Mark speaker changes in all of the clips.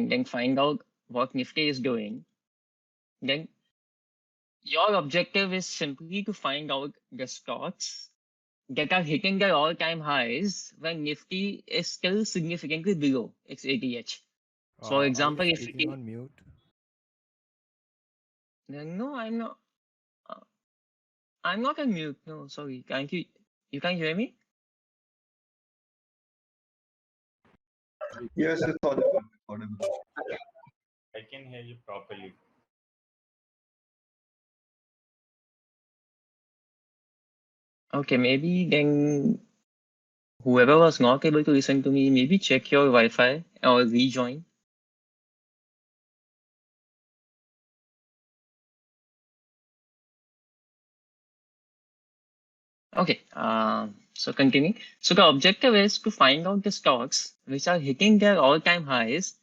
Speaker 1: and then find out what Nifty is doing, then your objective is simply to find out the stocks that are hitting their all-time highs when Nifty is still significantly below its ATH. So, for
Speaker 2: Are
Speaker 1: example,
Speaker 2: you
Speaker 1: if you
Speaker 2: speaking
Speaker 1: take,
Speaker 2: on mute?
Speaker 1: no, I'm not. uh, I'm not on mute. No, sorry. Can't you? You can't hear me?
Speaker 3: Yes, it's audible. Audible.
Speaker 4: I can hear you properly.
Speaker 1: Okay, maybe then whoever was not able to listen to me, maybe check your Wi-Fi or rejoin. Okay, so continuing. So the objective is to find out the stocks which are hitting their all-time highs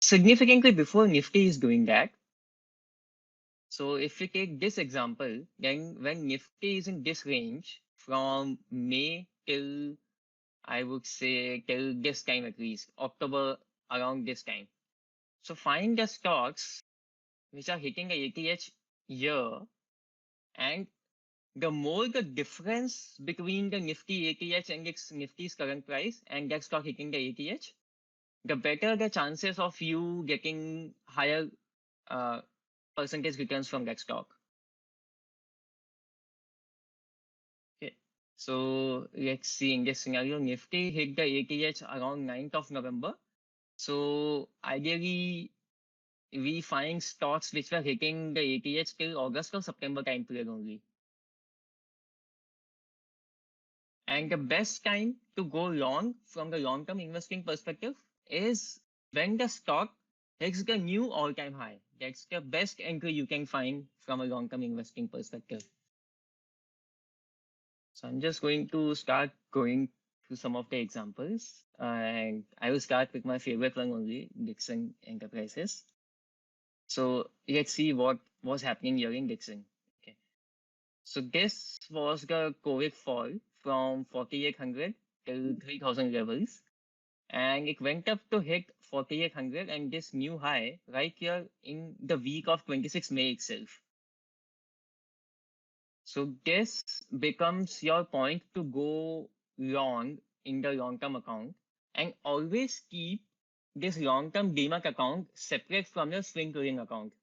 Speaker 1: significantly before Nifty is doing that. So if we take this example, then when Nifty is in this range from May till, I would say, till this time at least, October, around this time. So find the stocks which are hitting the ATH year, and the more the difference between the Nifty ATH and its Nifty's current price and that stock hitting the ATH, the better the chances of you getting higher uh, percentage returns from that stock. Okay. So let's see, in this scenario, Nifty hit the ATH around 9th of November. So ideally, we find stocks which were hitting the ATH till August or September time period only. And the best time to go long from the long-term investing perspective is when the stock hits the new all-time high. That's the best entry you can find from a long-term investing perspective. So I'm just going to start going through some of the examples, and I will start with my favorite one only, Dixon Enterprises. So let's see what was happening here in Dixon. Okay. So this was the COVID fall from 4,800 till 3,000 levels, and it went up to hit 4,800 and this new high right here in the week of 26 May itself. So this becomes your point to go long in the long-term account, and always keep this long-term demat account separate from your swing trading account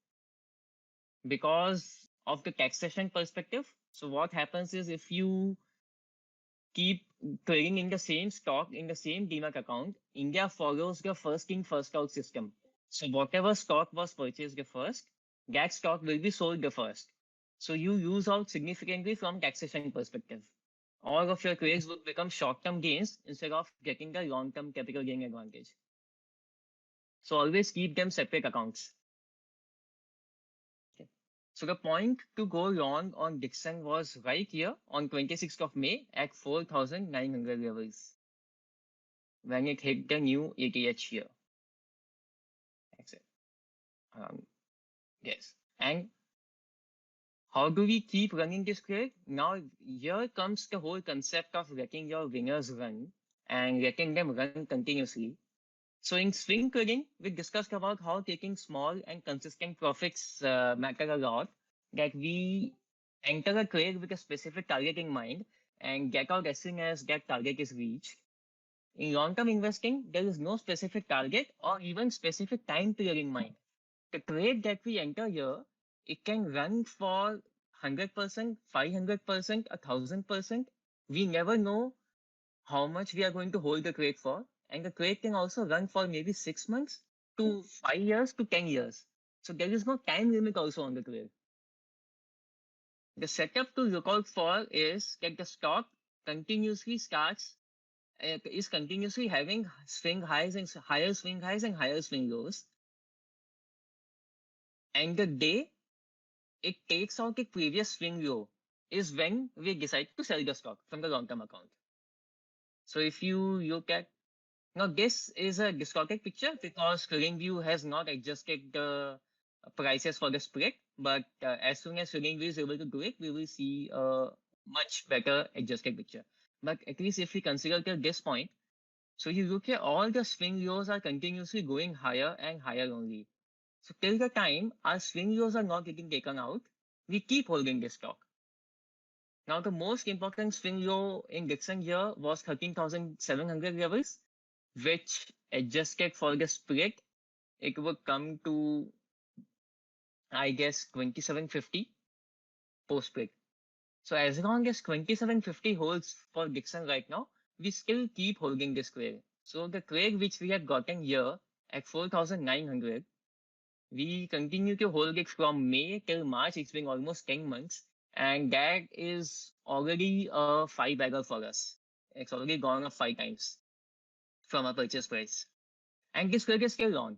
Speaker 1: because of the taxation perspective. So what happens is if you keep trading in the same stock in the same demat account, India follows the first in first out system. So whatever stock was purchased the first, that stock will be sold the first. So you lose out significantly from taxation perspective. All of your trades would become short-term gains instead of getting the long-term capital gain advantage. So always keep them separate accounts. Okay. So the point to go long on Dixon was right here on 26th of May at 4,900 levels when it hit the new ATH here. That's it. Yes. And how do we keep running this trade? Now, here comes the whole concept of letting your winners run and letting them run continuously. So in swing trading, we discussed about how taking small and consistent profits matter a lot, that we enter a trade with a specific target in mind and get out as soon as that target is reached. In long-term investing, there is no specific target or even specific time period in mind. The trade that we enter here, it can run for 100%, 500%, 1,000%. We never know how much we are going to hold the trade for. And the trade can also run for maybe 6 months to 5 years to 10 years. So there is no time limit also on the trade. The setup to look out for is that the stock continuously is continuously having swing highs and higher swing highs and higher swing lows. And the day it takes out the previous swing low is when we decide to sell the stock from the long-term account. So if you look at, now this is a distorted picture because TradingView has not adjusted the prices for the split, but as soon as TradingView is able to do it, we will see a much better adjusted picture. But at least if we consider till this point, So you look at all the swing lows are continuously going higher and higher only. So till the time our swing lows are not getting taken out, we keep holding this stock. Now the most important swing low in Dixon here was 13,700 levels, which adjusted for the split, it would come to, I guess, 2750 post split. So as long as 2750 holds for Dixon right now, we still keep holding this trade. So the trade which we had gotten here at 4,900, we continue to hold it from May till March. It's been almost 10 months. And that is already a 5-bagger for us. It's already gone up 5 times from our purchase price. And this trade is still on.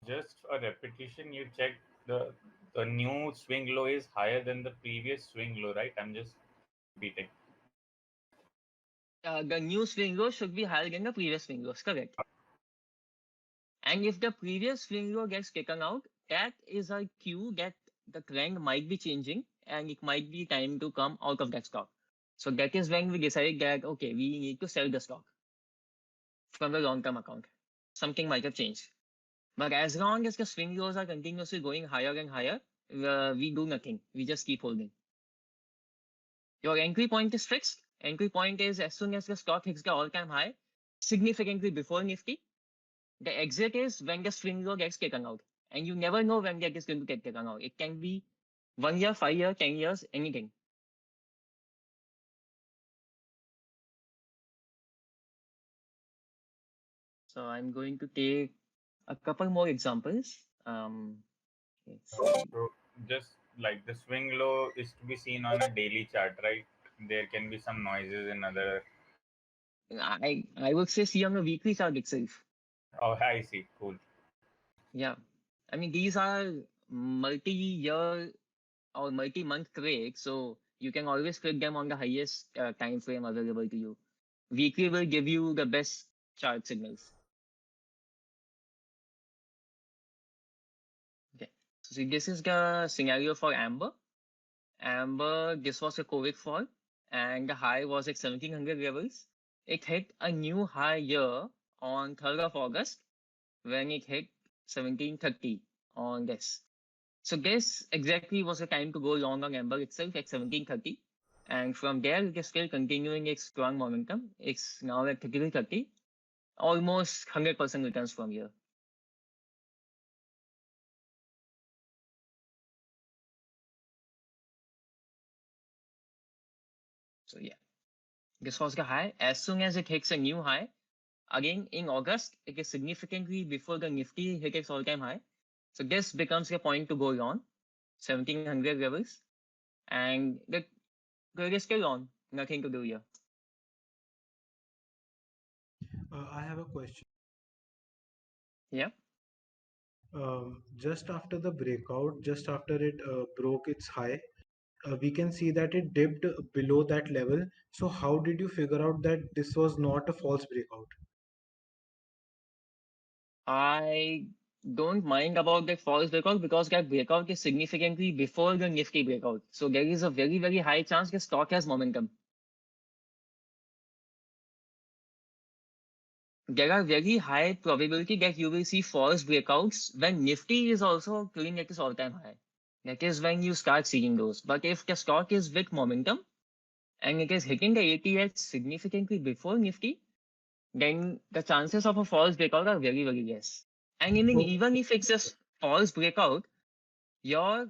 Speaker 4: Just a repetition, you checked the new swing low is higher than the previous swing low, right? I'm just repeating.
Speaker 1: The new swing low should be higher than the previous swing lows, correct? And if the previous swing low gets taken out, that is a cue that the trend might be changing and it might be time to come out of that stock. So that is when we decided that, okay, we need to sell the stock from the long-term account. Something might have changed. But as long as the swing lows are continuously going higher and higher, we do nothing. We just keep holding. Your entry point is fixed. Entry point is as soon as the stock hits the all-time high, significantly before Nifty. The exit is when the swing low gets taken out. And you never know when that is going to get taken out. It can be 1 year, 5 years, 10 years, anything. So I'm going to take a couple more examples.
Speaker 4: So just like the swing low is to be seen on a daily chart, right? There can be some noises in other.
Speaker 1: I would say see on the weekly chart itself.
Speaker 4: Oh, I see. Cool.
Speaker 1: Yeah. I mean, these are multi-year or multi-month trades, so you can always click them on the highest time frame available to you. Weekly will give you the best chart signals. Okay. So see, this is the scenario for Amber. Amber, this was a COVID fall, and the high was at 1700 levels. It hit a new high here on 3rd of August when it hit 1730 on this. So this exactly was the time to go long on Amber itself at 1730. And from there, it is still continuing its strong momentum. It's now at 3330, almost 100% returns from here. So yeah, this was the high. As soon as it hits a new high, again in August, it is significantly before the Nifty hit its all-time high. So this becomes a point to go on, 1700 levels. And the trade is still on, nothing to do here.
Speaker 2: I have a question.
Speaker 1: Yeah.
Speaker 2: Just after the breakout, just after it broke its high, we can see that it dipped below that level. So how did you figure out that this was not a false breakout?
Speaker 1: I don't mind about that false breakout because that breakout is significantly before the Nifty breakout. So there is a very, very high chance the stock has momentum. There are very high probability that you will see false breakouts when Nifty is also clearing at its all-time high. That is when you start seeing those. But if the stock is with momentum and it is hitting the ATH significantly before Nifty, then the chances of a false breakout are very, very less. And even if it's a false breakout, your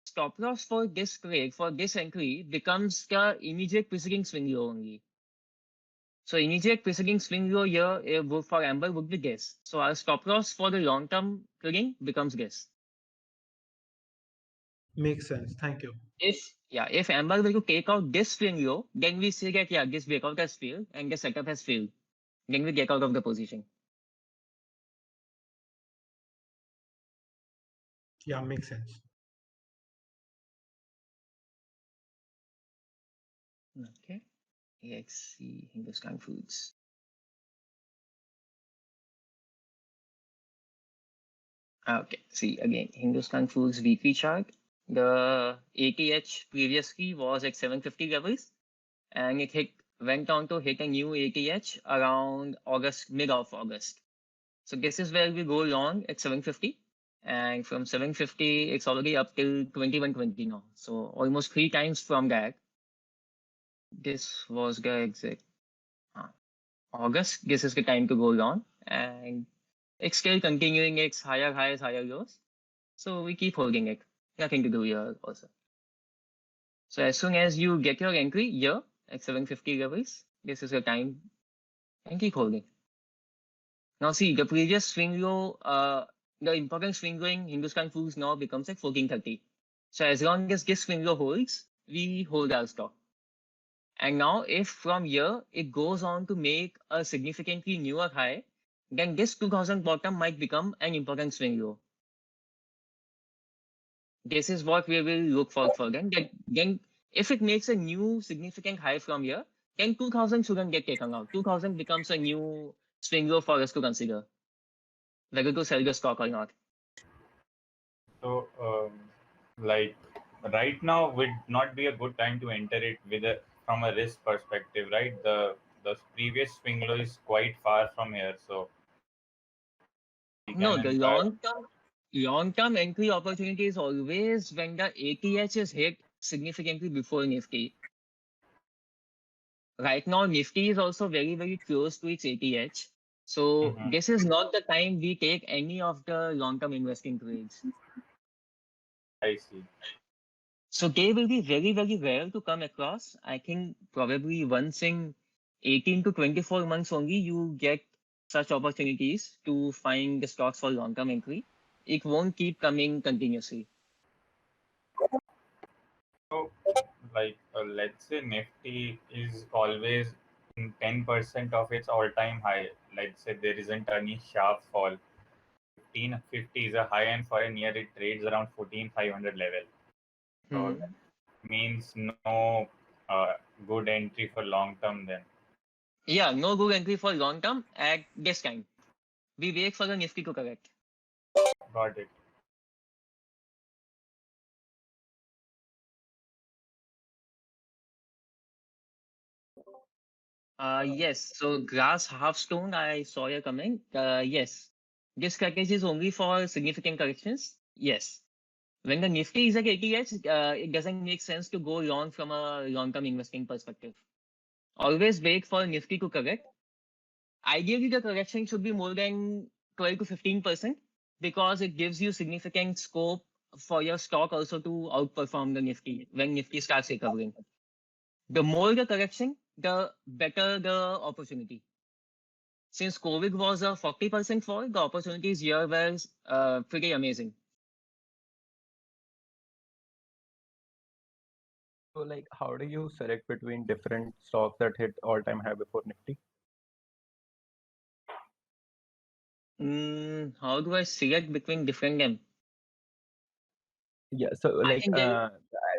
Speaker 1: stop loss for this trade, for this entry, becomes the immediate preceding swing low only. So immediate preceding swing low here for Amber would be this. So our stop loss for the long term trading becomes this.
Speaker 2: Makes sense. Thank you.
Speaker 1: If Amber were to take out this swing low, then we say that this breakout has failed and the setup has failed. Then we get out of the position.
Speaker 2: Yeah, makes sense.
Speaker 1: Okay. Let's see Hindustan Foods. Okay, see again Hindustan Foods weekly chart. The ATH previously was at 750 levels, and it went on to hit a new ATH around August, mid of August. So this is where we go long at 750, and from 750 it's already up till 2120 now. So almost 3 times from that. This was the exact August. This is the time to go long, and it's still continuing its higher highs, higher lows. So we keep holding it. Nothing to do here also. So as soon as you get your entry here at 750 levels, this is your time, and keep holding. Now see, the previous swing low, the important swing low in Hindustan Foods now becomes at 1430. So as long as this swing low holds, we hold our stock. And now if from here it goes on to make a significantly newer high, then this 2000 bottom might become an important swing low. This is what we will look for then. Then if it makes a new significant high from here, then 2000 shouldn't get taken out. 2000 becomes a new swing low for us to consider whether to sell the stock or not.
Speaker 4: So, like right now would not be a good time to enter it from a risk perspective, right? The previous swing low is quite far from here, so we
Speaker 1: No,
Speaker 4: can
Speaker 1: the
Speaker 4: enter.
Speaker 1: long-term entry opportunity is always when the ATH is hit significantly before Nifty. Right now, Nifty is also very, very close to its ATH. So
Speaker 4: Mhm.
Speaker 1: this is not the time we take any of the long-term investing trades.
Speaker 4: I see.
Speaker 1: So they will be very, very rare to come across. I think probably once in 18 to 24 months only you get such opportunities to find the stocks for long-term entry. It won't keep coming continuously.
Speaker 4: So, like, let's say Nifty is always in 10% of its all-time high. Let's say there isn't any sharp fall. 1550 is a high, and for a year it trades around 14,500 level. So
Speaker 1: Hmm.
Speaker 4: that means no good entry for long term then.
Speaker 1: Yeah, no good entry for long-term at this time. We wait for the Nifty to correct.
Speaker 4: Got it.
Speaker 1: Yes, so grass half stone, I saw your comment. Yes, this strategy is only for significant corrections. Yes. When the Nifty is at 80H, it doesn't make sense to go long from a long-term investing perspective. Always wait for Nifty to correct. Ideally, the correction should be more than 12 to 15% because it gives you significant scope for your stock also to outperform the Nifty when Nifty starts recovering. The more the correction, the better the opportunity. Since COVID was a 40% fall, the opportunities here were pretty amazing.
Speaker 3: So, like, how do you select between different stocks that hit all-time high before Nifty?
Speaker 1: How do I select between different them?
Speaker 3: Yeah, so
Speaker 1: I
Speaker 3: like
Speaker 1: think there,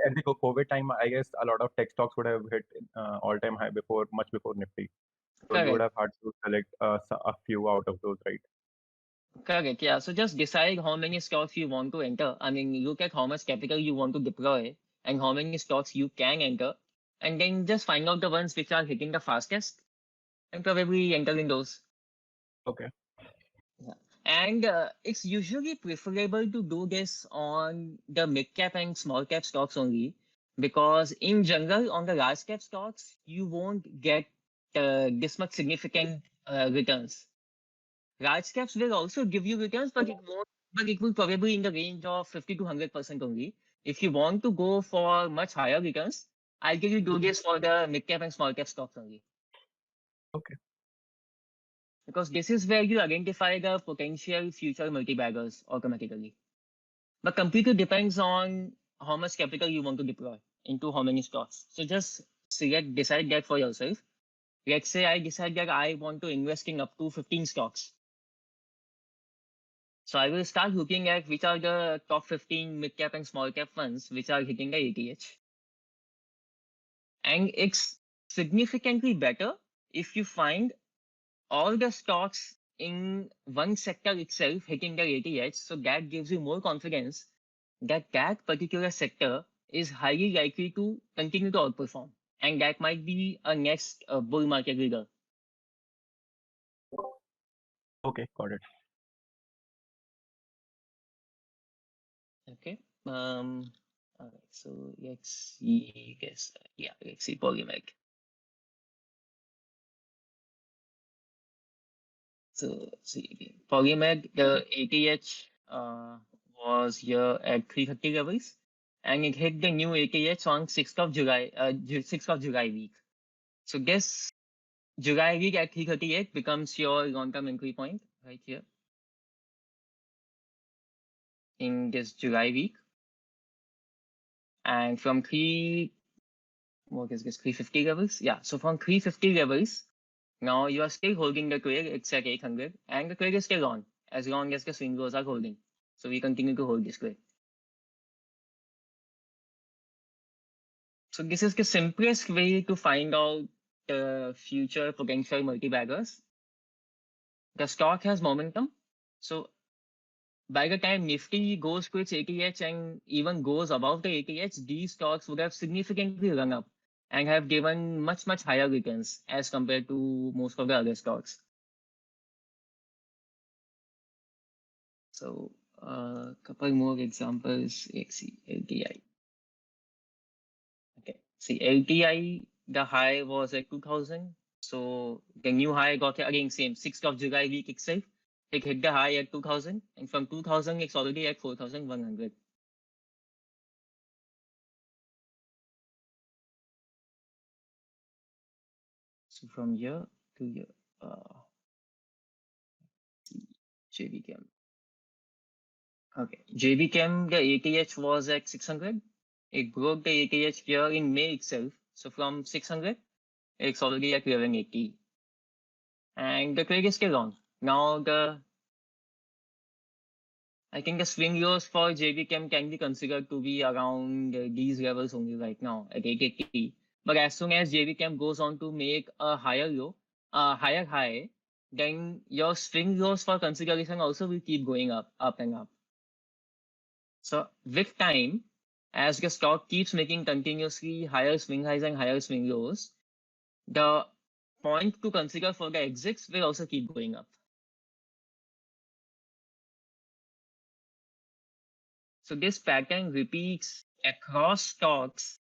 Speaker 3: at the COVID time, I guess a lot of tech stocks would have hit all-time high before, much before Nifty. So you would
Speaker 1: correct,
Speaker 3: have had to select a few out of those, right?
Speaker 1: correct, yeah. So just decide how many stocks you want to enter. I mean, look at how much capital you want to deploy and how many stocks you can enter, and then just find out the ones which are hitting the fastest and probably enter in those.
Speaker 3: Okay.
Speaker 1: Yeah. And it's usually preferable to do this on the mid cap and small cap stocks only because in general on the large cap stocks you won't get this much significant returns. Large caps will also give you returns, but it won't. But it will probably in the range of 50 to 100% only. If you want to go for much higher returns, I'll give you do this for the mid cap and small cap stocks only
Speaker 3: Okay.
Speaker 1: because this is where you identify the potential future multi-baggers automatically. But completely depends on how much capital you want to deploy into how many stocks. So just decide that for yourself. Let's say I decide that I want to invest in up to 15 stocks. So I will start looking at which are the top 15 mid cap and small cap funds which are hitting the ATH. And it's significantly better if you find all the stocks in one sector itself hitting the ATH. So that gives you more confidence that particular sector is highly likely to continue to outperform, and that might be a next bull market leader.
Speaker 3: Okay, got it.
Speaker 1: Okay. All right. So let's see. Let's see Polymeg. So see again. Polymeg, the ATH was here at 330 levels, and it hit the new ATH on 6th of July, 6th of July week. So guess July week at 338 becomes your long-term entry point right here in this July week. And from 350 levels? Yeah, so from 350 levels, now you are still holding the trail, it's at 800, and the trail is still on as long as the swing lows are holding. So we continue to hold this trail. So this is the simplest way to find out the future potential multi-baggers. The stock has momentum. So by the time Nifty goes to its ATH and even goes above the ATH, these stocks would have significantly run up and have given much, much higher returns as compared to most of the other stocks. So a couple more examples. Let's see, LTI. Okay, see LTI, the high was at 2000. So the new high got again same 6th of July week itself. It hit the high at 2000, and from 2000 it's already at 4100. So from here to here, JB Chem. Okay, JB Chem, the ATH was at 600. It broke the ATH here in May itself. So from 600, it's already at 1180. And the trade is still on. Now I think the swing lows for JB Chem can be considered to be around these levels only right now at 880. But as soon as JB Chem goes on to make a higher low, higher high, then your swing lows for consideration also will keep going up and up. So with time, as the stock keeps making continuously higher swing highs and higher swing lows, the point to consider for the exits will also keep going up. So this pattern repeats across stocks,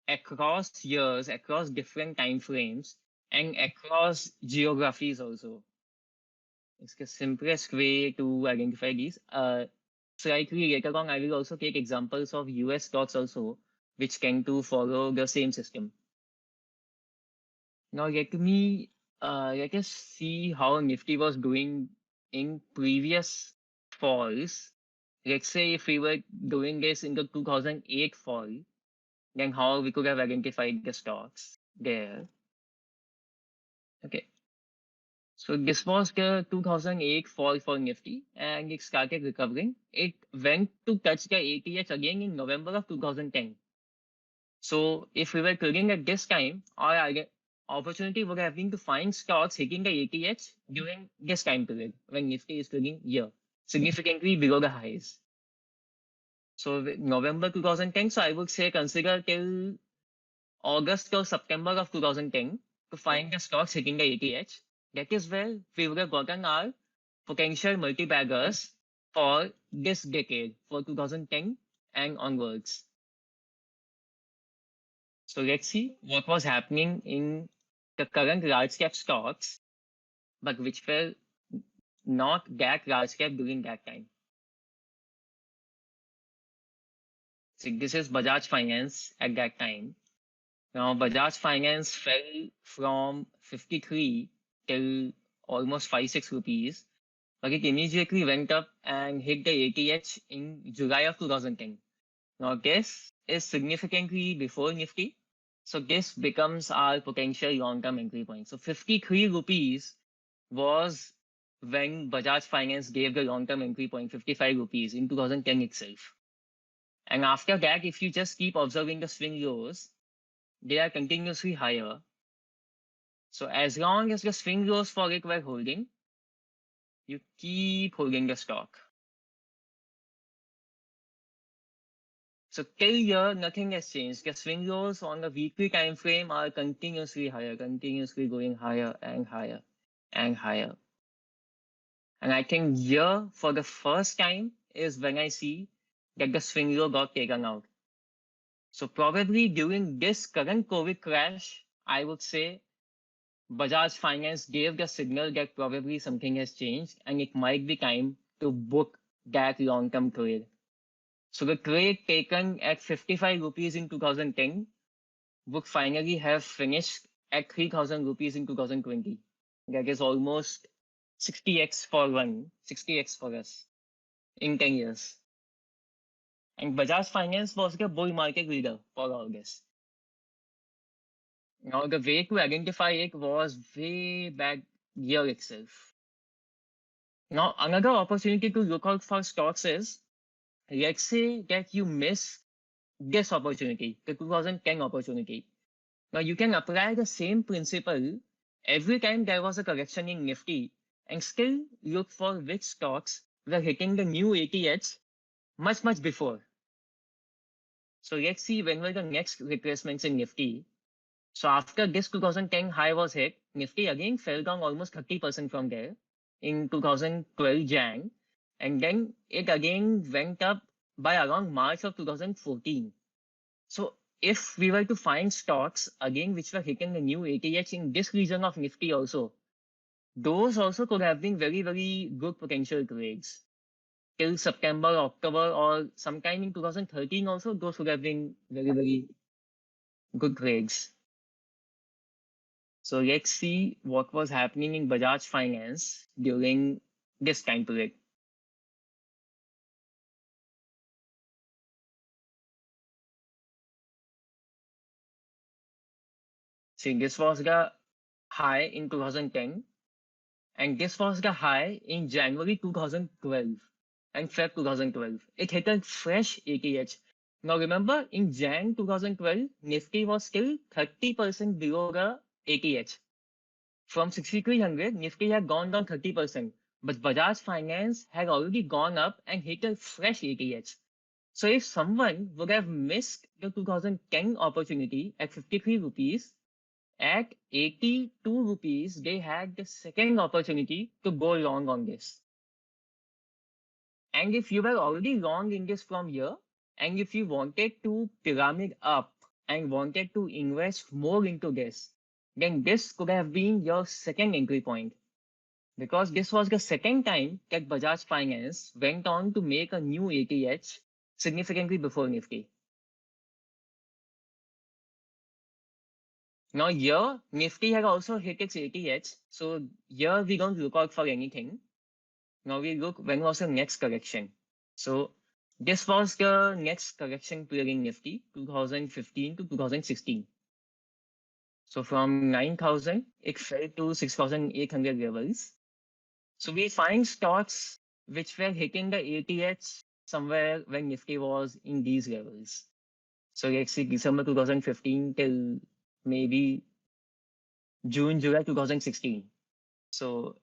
Speaker 1: across years, across different time frames, and across geographies also. It's the simplest way to identify these. Slightly later on, I will also take examples of US stocks also, which tend to follow the same system. Now let us see how Nifty was doing in previous falls. Let's say if we were doing this in the 2008 fall, then how we could have identified the stocks there. Okay. So this was the 2008 fall for Nifty, and it started recovering. It went to touch the ATH again in November of 2010. So if we were trading at this time, our opportunity would have been to find stocks hitting the ATH during this time period when Nifty is trading here, significantly below the highs. So November 2010, so I would say consider till August or September of 2010 to find the stocks hitting the ATH. That is where we would have gotten our potential multi-baggers for this decade, for 2010 and onwards. So let's see what was happening in the current large cap stocks, but which were not that large cap during that time. So this is Bajaj Finance at that time. Now Bajaj Finance fell from 53 till almost 5-6 rupees, but it immediately went up and hit the ATH in July of 2010. Now this is significantly before Nifty. So this becomes our potential long-term entry point. So 53 rupees was when Bajaj Finance gave the long-term entry point, 55 rupees in 2010 itself. And after that, if you just keep observing the swing lows, they are continuously higher. So as long as the swing lows for it were holding, you keep holding the stock. So till here, nothing has changed. The swing lows on the weekly time frame are continuously higher, continuously going higher and higher and higher. And I think here, for the first time, is when I see that the swing low got taken out. So probably during this current COVID crash, I would say Bajaj Finance gave the signal that probably something has changed and it might be time to book that long-term trade. So the trade taken at 55 rupees in 2010 would finally have finished at 3,000 rupees in 2020. That is almost 60x for one, 60x for us in 10 years. And Bajaj Finance was the bull market leader for all this. Now, the way to identify it was way back year itself. Now, another opportunity to look out for stocks is, let's say that you miss this opportunity, the 2010 opportunity. Now, you can apply the same principle every time there was a correction in Nifty and still look for which stocks were hitting the new ATH much before. So let's see when were the next retracements in Nifty. So after this 2010 high was hit, Nifty again fell down almost 30% from there in 2012 Jan, and then it again went up by around March of 2014. So if we were to find stocks again which were hitting the new ATH in this region of Nifty also, those also could have been very good potential trades. Till September, October, or sometime in 2013 also, those would have been very good trades. So let's see what was happening in Bajaj Finance during this time period. See, this was the high in 2010, and this was the high in January 2012 and Feb 2012. It hit a fresh ATH. Now remember, in Jan 2012, Nifty was still 30% below the ATH. From 6,300, Nifty had gone down 30%, but Bajaj Finance had already gone up and hit a fresh ATH. So if someone would have missed the 2010 opportunity at 53 rupees, at 82 rupees, they had the second opportunity to go long on this. And if you were already long in this from here, and if you wanted to pyramid up and wanted to invest more into this, then this could have been your second entry point. Because this was the second time that Bajaj Finance went on to make a new ATH significantly before Nifty. Now here, Nifty had also hit its ATH, so here we don't look out for anything. Now we look when was the next correction. So this was the next correction period in Nifty, 2015 to 2016. So from 9,000, it fell to 6,800 levels. So we find stocks which were hitting the ATH somewhere when Nifty was in these levels. So let's see, December 2015 till maybe June, July 2016. So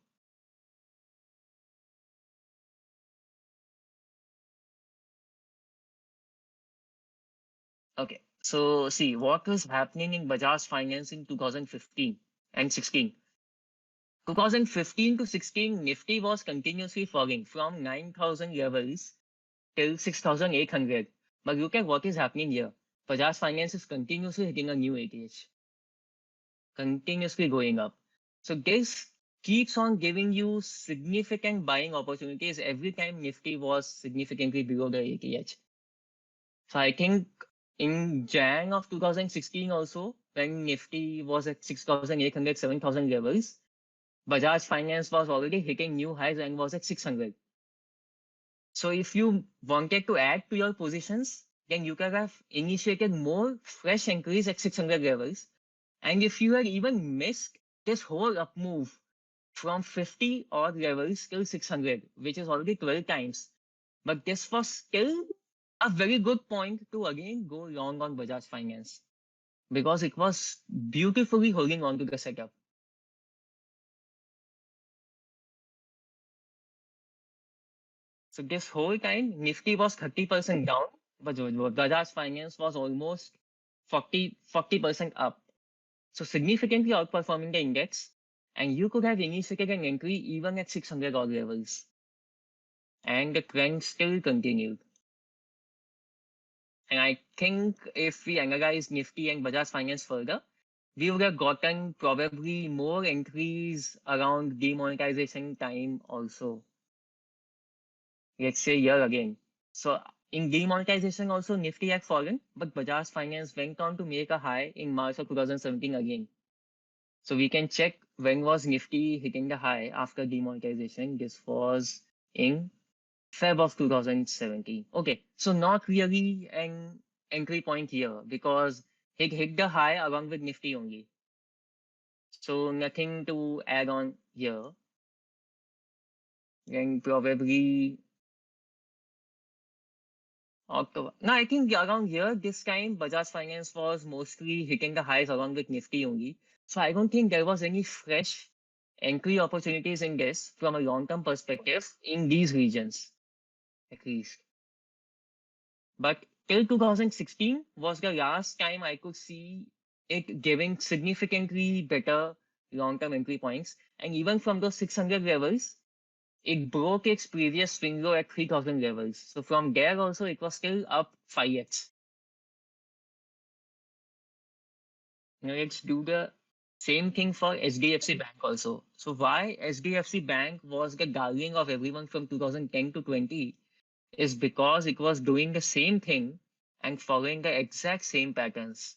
Speaker 1: okay, so see what was happening in Bajaj Finance in 2015 and 16. 2015 to 16, Nifty was continuously falling from 9,000 levels till 6,800. But look at what is happening here. Bajaj Finance is continuously hitting a new ATH, continuously going up. So this keeps on giving you significant buying opportunities every time Nifty was significantly below the ATH. So I think in Jan of 2016 also, when Nifty was at 6,800, 7,000 levels, Bajaj Finance was already hitting new highs and was at 600. So if you wanted to add to your positions, then you could have initiated more fresh entries at 600 levels. And if you had even missed this whole up move from 50 odd levels till 600, which is already 12 times, but this was still a very good point to again go long on Bajaj Finance because it was beautifully holding on to the setup. So this whole time, Nifty was 30% down but Bajaj Finance was almost 40% up. So significantly outperforming the index. And you could have initiated an entry even at 600 odd levels. And the trend still continued. And I think if we analyze Nifty and Bajaj Finance further, we would have gotten probably more entries around demonetization time also. Let's say here again. So in demonetization also Nifty had fallen, but Bajaj Finance went on to make a high in March of 2017 again. So we can check when was Nifty hitting the high after demonetization. This was in Feb of 2017. Okay, so not really an entry point here because it hit the high along with Nifty only. So nothing to add on here. And probably October. No, I think around here this time Bajaj Finance was mostly hitting the highs along with Nifty only. So I don't think there was any fresh entry opportunities in this from a long-term perspective in these regions, at least. But till 2016 was the last time I could see it giving significantly better long-term entry points. And even from those 600 levels, it broke its previous swing low at 3000 levels. So from there also, it was still up 5x. Now let's do the same thing for SDFC Bank also. So why SDFC Bank was the darling of everyone from 2010 to 20 is because it was doing the same thing and following the exact same patterns.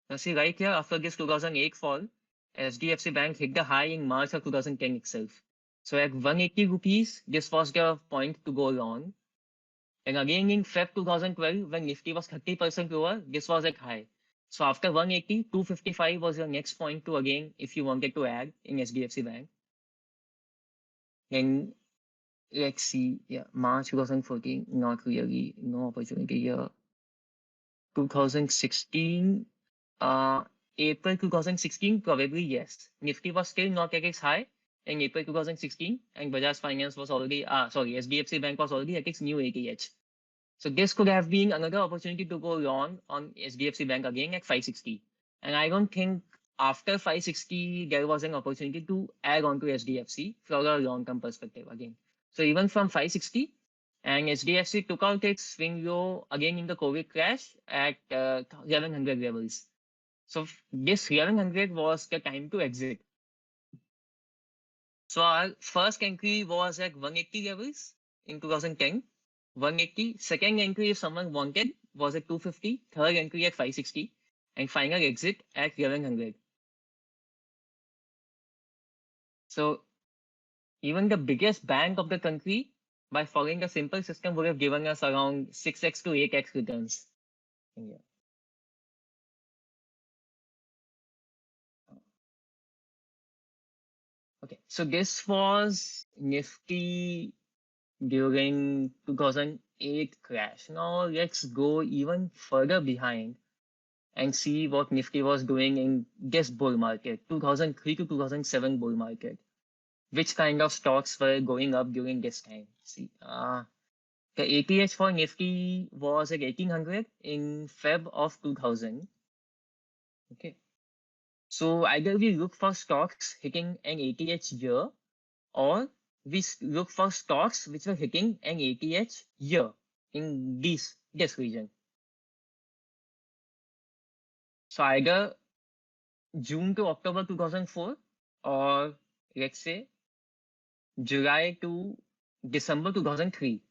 Speaker 1: Now see right here, after this 2008 fall, SDFC Bank hit the high in March of 2010 itself. So at 180 rupees, this was the point to go long. And again in Feb 2012, when Nifty was 30% lower, this was at high. So after 180, 255 was your next point to again, if you wanted to add in SDFC Bank. Then let's see, yeah, March 2014, not really, no opportunity here. 2016, April 2016, probably yes. Nifty was still not at its high in April 2016, and Bajaj Finance was already, SDFC Bank was already at its new ATH. So this could have been another opportunity to go long on SDFC Bank again at 560. And I don't think after 560, there was an opportunity to add on to SDFC from a long-term perspective again. So even from 560, and SDFC took out its swing low again in the COVID crash at 1100 levels. So this 1100 was the time to exit. So our first entry was at 180 levels in 2010. 180. Second entry, if someone wanted, was at 250. Third entry at 560. And final exit at 1100. So even the biggest bank of the country, by following a simple system, would have given us around 6x to 8x returns. Yeah. Okay, so this was Nifty during 2008 crash. Now let's go even further behind and see what Nifty was doing in this bull market, 2003 to 2007 bull market. Which kind of stocks were going up during this time? See, the ATH for Nifty was at 1800 in Feb of 2000. Okay. So either we look for stocks hitting an ATH year, or we look for stocks which were hitting an ATH year in this region. So either June to October 2004, or let's say July to December 2003.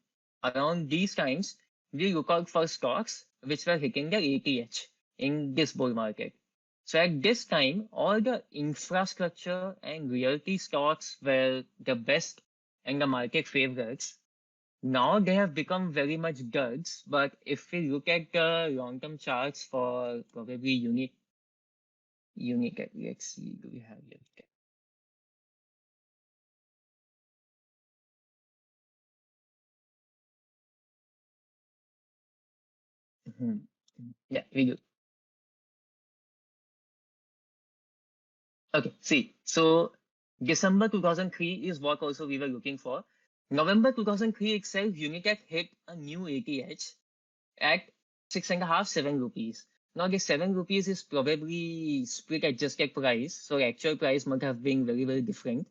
Speaker 1: Around these times, we look out for stocks which were hitting their ATH in this bull market. So at this time, all the infrastructure and realty stocks were the best and the market favorites. Now they have become very much duds, but if we look at the long-term charts for probably unique, let's see, do we have it? Yeah, we do. Okay, see, so December 2003 is what also we were looking for. November 2003 itself, Unicap hit a new ATH, at 6.5, 7 rupees. Now the 7 rupees is probably split adjusted price, so the actual price might have been very, very different.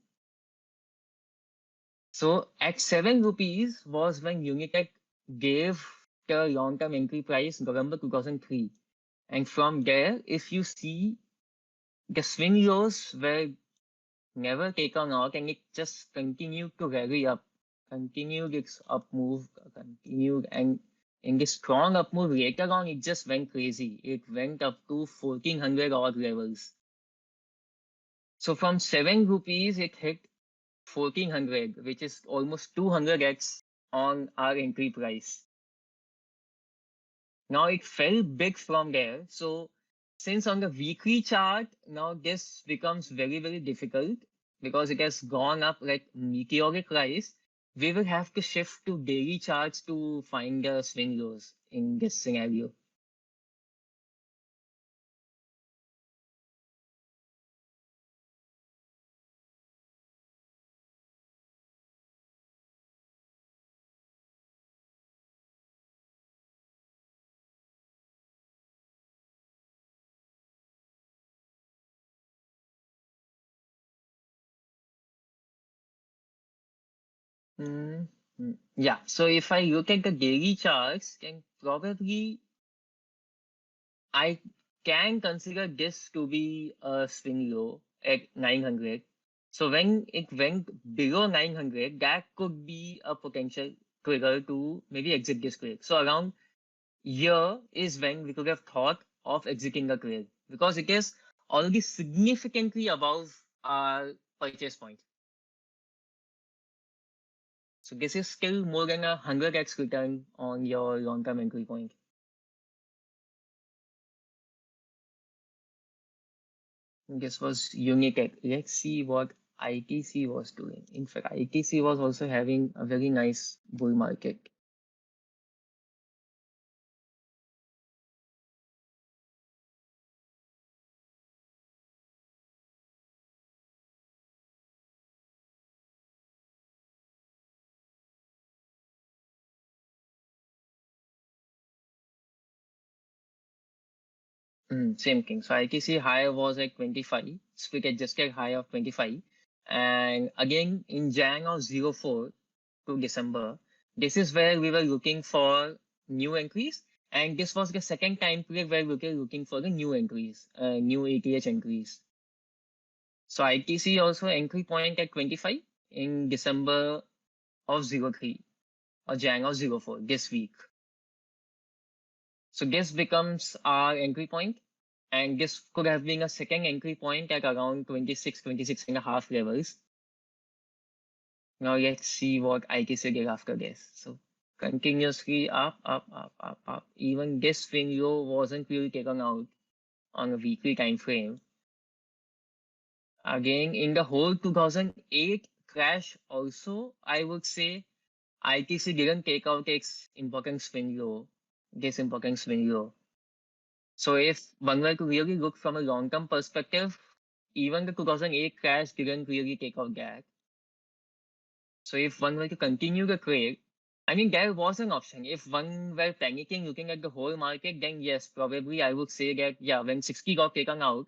Speaker 1: So at 7 rupees was when Unitech gave the long-term entry price November 2003. And from there, if you see, the swing lows were never taken out and it just continued to rally up, continued its up move, continued, and in this strong up move later on, it just went crazy. It went up to 1400 odd levels. So from 7 rupees, it hit 1400, which is almost 200x on our entry price. Now it fell big from there. So since on the weekly chart, now this becomes very, very difficult because it has gone up like meteoric rise. We will have to shift to daily charts to find the swing lows in this scenario. Mm, Yeah, so if I look at the daily charts, then probably I can consider this to be a swing low at 900. So when it went below 900, that could be a potential trigger to maybe exit this trade. So around here is when we could have thought of exiting the trade because it is already significantly above our purchase point. So this is still more than 100x return on your long-term entry point. This was Unitech. Let's see what ITC was doing. In fact, ITC was also having a very nice bull market. Same thing. So ITC high was at 25, split adjusted high of 25. And again, in Jan of 04 to December, this is where we were looking for new entries. And this was the second time period where we were looking for the new entries, new ATH entries. So ITC also entry point at 25 in December of 03 or Jan of 04 this week. So this becomes our entry point. And this could have been a second entry point at around 26 and a half levels. Now let's see what ITC did after this. So continuously up, up, up, up, up. Even this swing low wasn't really taken out on a weekly time frame. Again, in the whole 2008 crash also, I would say ITC didn't take out its important swing low, this important swing low. So if one were to really look from a long-term perspective, even the 2008 crash didn't really take out that. So if one were to continue the trade, I mean, there was an option. If one were panicking looking at the whole market, then yes, probably I would say that, yeah, when 60 got taken out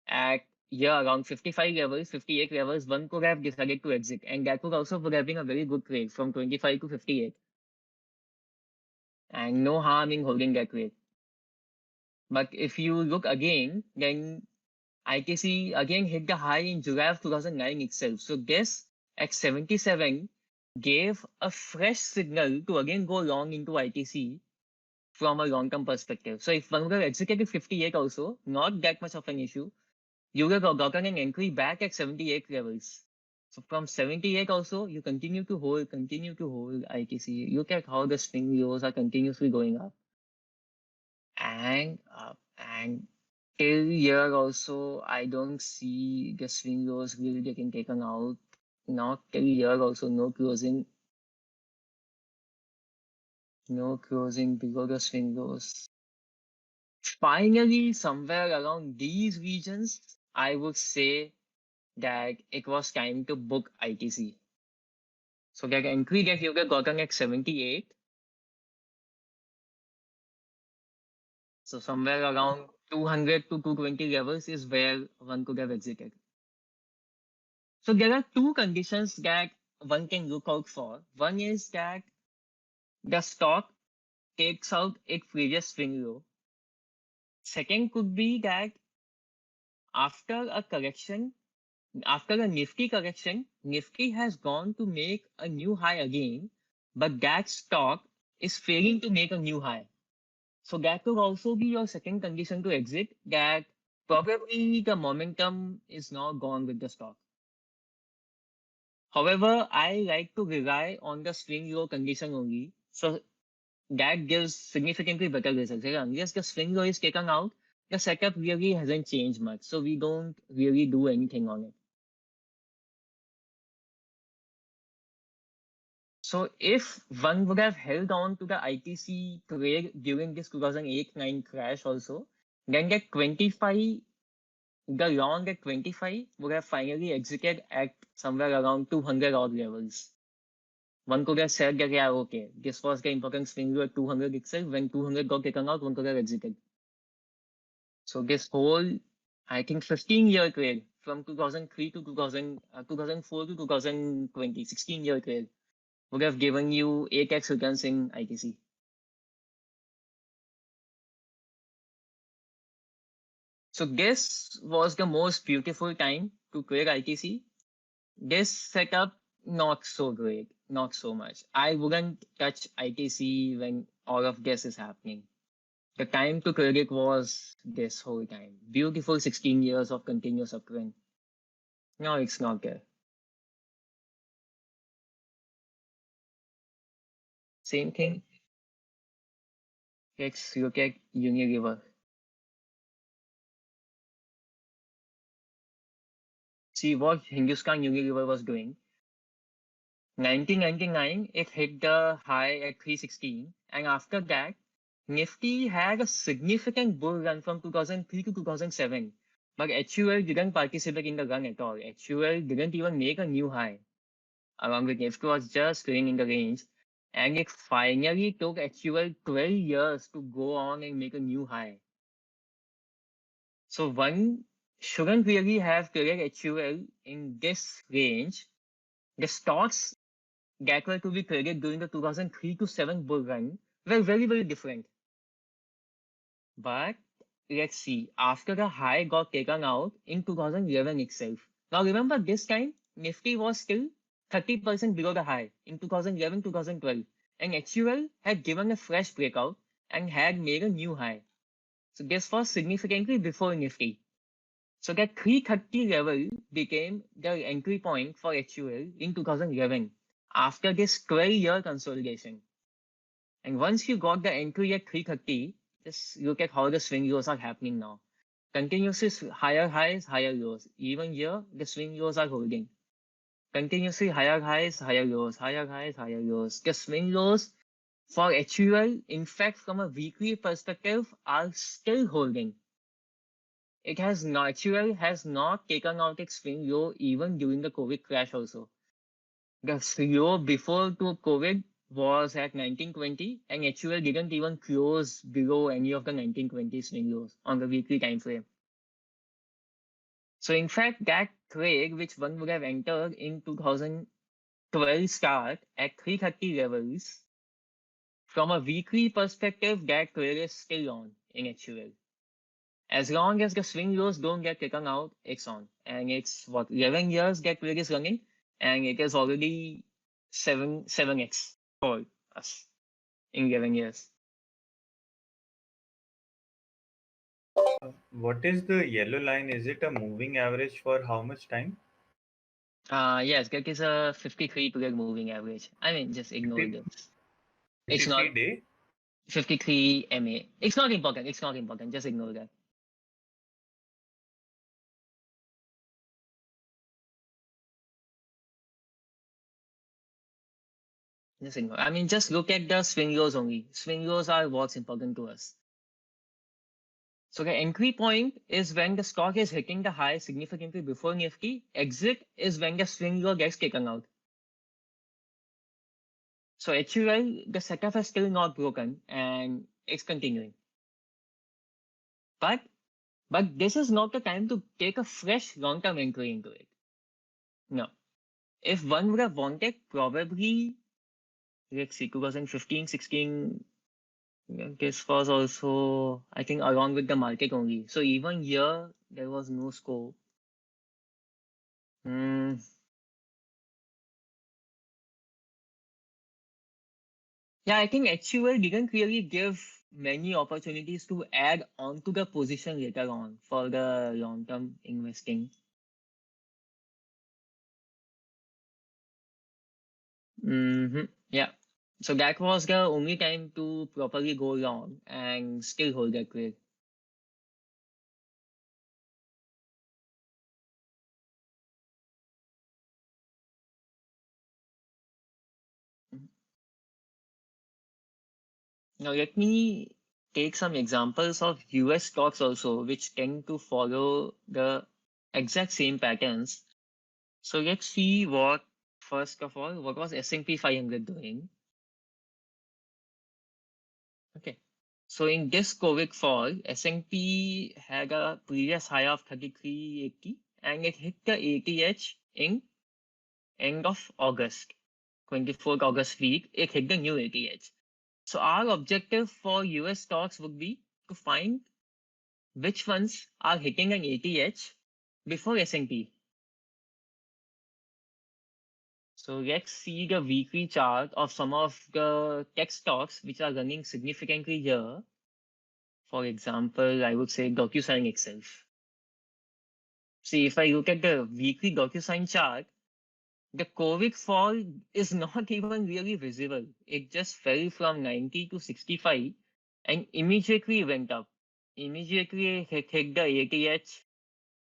Speaker 1: at around 55 levels, 58 levels, one could have decided to exit. And that would also would have been a very good trade from 25 to 58. And no harm in holding that trade. But if you look again, then ITC again hit the high in July of 2009 itself. So this at 77 gave a fresh signal to again go long into ITC from a long-term perspective. So if one would have executed 58 also, not that much of an issue, you would have gotten an entry back at 78 levels. So from 78 also, you continue to hold ITC. Look at how the swing lows are continuously going up and up and till here also, I don't see the swing lows really getting taken out. Not till here also, no closing below the swing lows. Finally, somewhere around these regions, I would say that it was time to book ITC. So that entry that you get gotten at 78, So somewhere around 200 to 220 levels is where one could have exited. So there are two conditions that one can look out for. One is that the stock takes out its previous swing low. Second could be that after a correction, after a Nifty correction, Nifty has gone to make a new high again, but that stock is failing to make a new high. So that could also be your second condition to exit, that probably the momentum is now gone with the stock. However, I like to rely on the swing low condition only. So that gives significantly better results. Unless the swing low is taken out, the setup really hasn't changed much. So we don't really do anything on it. So if one would have held on to the ITC trade during this 2008-9 crash also, then that 25, the long at 25 would have finally exited at somewhere around 200 odd levels. One could have said that, yeah, okay, this was the important swing low at 200 itself. When 200 got taken out, one could have exited. So this whole, I think, 15-year trade from 2003 to 2004 to 2020, 16-year trade would have given you 8x returns in ITC. So this was the most beautiful time to trade ITC. This setup, not so great, not so much. I wouldn't touch ITC when all of this is happening. The time to trade it was this whole time. Beautiful 16 years of continuous uptrend. No, it's not there. Same thing. Let's look at Unilever. See what Hindustan Unilever was doing. 1999, it hit the high at 316, and after that, Nifty had a significant bull run from 2003 to 2007. But HUL didn't participate in the run at all. HUL didn't even make a new high. Along with Nifty was just staying in the range. And it finally took HUL 12 years to go on and make a new high. So one shouldn't really have traded HUL in this range. The stocks that were to be traded during the 2003 to 7 bull run were very, very different. But let's see, after the high got taken out in 2011 itself. Now remember, this time Nifty was still 30% below the high in 2011, 2012. And HUL had given a fresh breakout and had made a new high. So this was significantly before Nifty. So that 330 level became the entry point for HUL in 2011 after this 12-year consolidation. And once you got the entry at 330, just look at how the swing lows are happening now. Continuously higher highs, higher lows. Even here, the swing lows are holding. Continuously higher highs, higher lows, higher highs, higher lows. The swing lows for HUL, in fact, from a weekly perspective, are still holding. It has not, HUL has not taken out its swing low even during the COVID crash also. The low before to COVID was at 1920, and HUL didn't even close below any of the 1920 swing lows on the weekly time frame. So in fact, that trade which one would have entered in 2012 start at 330 levels, from a weekly perspective, that trade is still on in HUL. As long as the swing lows don't get taken out, it's on. And it's what, 11 years that trade is running, and it is already 7x for us in 11 years.
Speaker 4: What is the yellow line? Is it a moving average for how much time?
Speaker 1: Yes, that is a 53 period moving average. I mean, just ignore
Speaker 4: 50
Speaker 1: this. It's not
Speaker 4: 53 day?
Speaker 1: 53 MA. It's not important. It's not important. Just ignore that. Just ignore. I mean, just look at the swing lows only. Swing lows are what's important to us. So the entry point is when the stock is hitting the high significantly before Nifty. Exit is when the swing low gets taken out. So HUL, the setup has still not broken and it's continuing. But this is not the time to take a fresh long-term entry into it. No. If one would have wanted, probably, let's see, 2015, 16, this was also, I think, along with the market only. So even here, there was no scope. Hmm. Yeah, I think HUL didn't really give many opportunities to add onto the position later on for the long-term investing. Yeah. So that was the only time to properly go long and still hold that trade. Now let me take some examples of US stocks also, which tend to follow the exact same patterns. So let's see first of all, what was S&P 500 doing? Okay. So in this COVID fall, S&P had a previous high of 3380 and it hit the ATH in end of August, 24th August week, it hit the new ATH. So our objective for US stocks would be to find which ones are hitting an ATH before S&P. So let's see the weekly chart of some of the tech stocks which are running significantly here. For example, I would say DocuSign itself. See, if I look at the weekly DocuSign chart, the COVID fall is not even really visible. It just fell from 90 to 65 and immediately went up. Immediately hit the ATH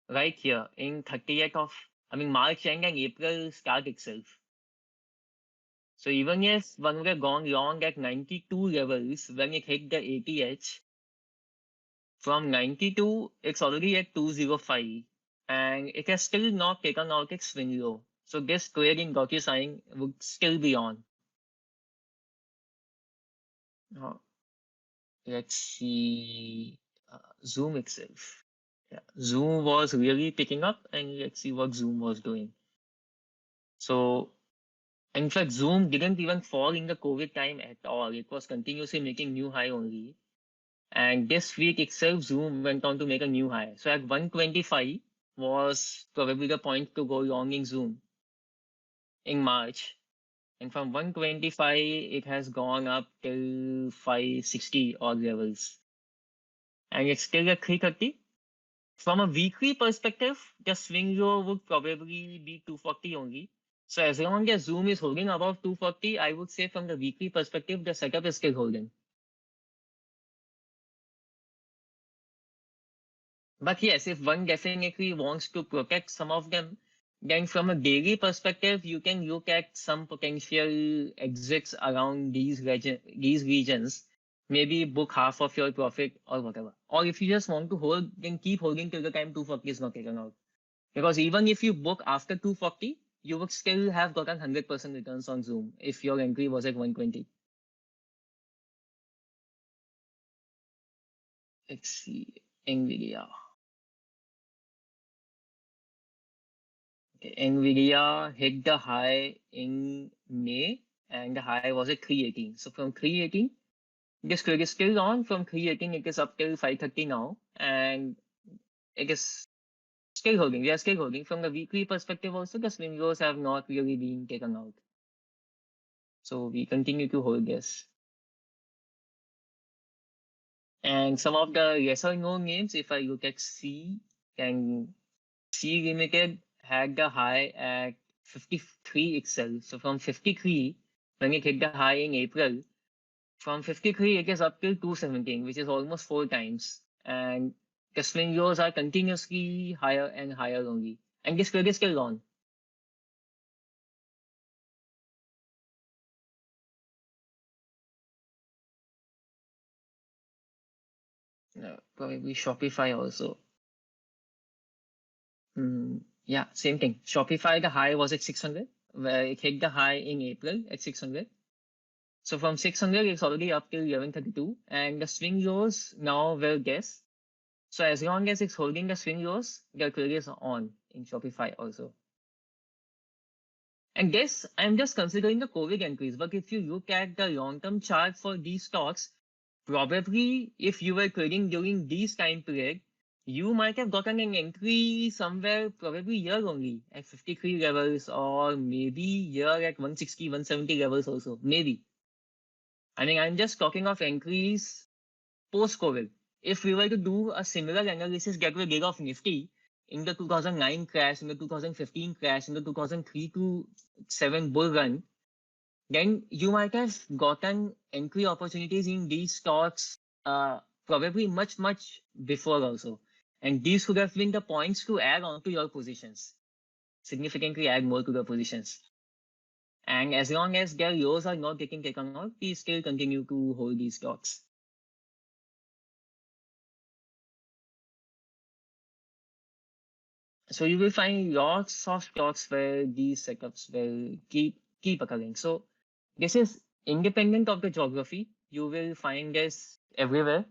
Speaker 1: right here in 30th of, March end and April start itself. So even if one would have gone long at 92 levels when it hit the ATH, from 92, it's already at 205 and it has still not taken out its swing low. So this trade in DocuSign would still be on. Let's see Zoom itself. Yeah, Zoom was really picking up and let's see what Zoom was doing. So in fact, Zoom didn't even fall in the COVID time at all. It was continuously making new high only. And this week itself, Zoom went on to make a new high. So at 125 was probably the point to go long in Zoom in March. And from 125, it has gone up till 560 odd levels. And it's still at 330. From a weekly perspective, the swing low would probably be 240 only. So as long as Zoom is holding above 240, I would say from the weekly perspective, the setup is still holding. But yes, if one definitely wants to protect some of them, then from a daily perspective, you can look at some potential exits around these regions. Maybe book half of your profit or whatever. Or if you just want to hold, then keep holding till the time 240 is not taken out. Because even if you book after 240, you would still have gotten 100% returns on Zoom if your entry was at 120. Let's see, NVIDIA. Okay, NVIDIA hit the high in May and the high was at 318. So from 318, this trade is still on. From 318, it is up till 530 now. And it is still holding. We are still holding. From the weekly perspective also, the swing lows have not really been taken out. So we continue to hold this. And some of the lesser known names, if I look at C, and C Limited had the high at 53 itself. So from 53, when it hit the high in April, from 53 it is up till 217, which is almost 4 times. And the swing lows are continuously higher and higher only. And this trade is still on. Probably Shopify also. Yeah, same thing. Shopify, the high was at 600, where it hit the high in April at 600. So from 600, it's already up till 1132. And the swing lows now will guess So as long as it's holding the swing lows, the trade is on in Shopify also. And this, I'm just considering the COVID entries, but if you look at the long-term chart for these stocks, probably if you were trading during these time period, you might have gotten an entry somewhere probably here only at 53 levels, or maybe here at 160, 170 levels also, maybe. I mean, I'm just talking of entries post-COVID. If we were to do a similar analysis that we did of Nifty in the 2009 crash, in the 2015 crash, in the 2003 to 7 bull run, then you might have gotten entry opportunities in these stocks probably much, much before also. And these could have been the points to add onto your positions, significantly add more to the positions. And as long as their lows are not getting taken out, we still continue to hold these stocks. So you will find lots of stocks where these setups will keep occurring. So this is independent of the geography. You will find this everywhere.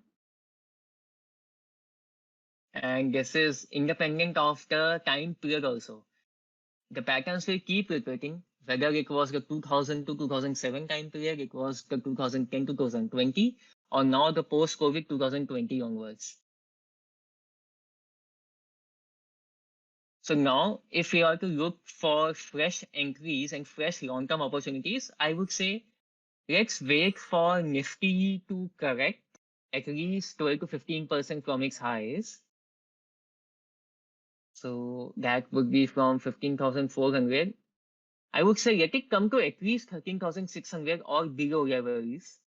Speaker 1: And this is independent of the time period also. The patterns will keep repeating, whether it was the 2000 to 2007 time period, it was the 2010 to 2020, or now the post-COVID 2020 onwards. So now, if we are to look for fresh entries and fresh long-term opportunities, I would say let's wait for Nifty to correct at least 12 to 15% from its highs. So that would be from 15,400. I would say let it come to at least 13,600 or below levels.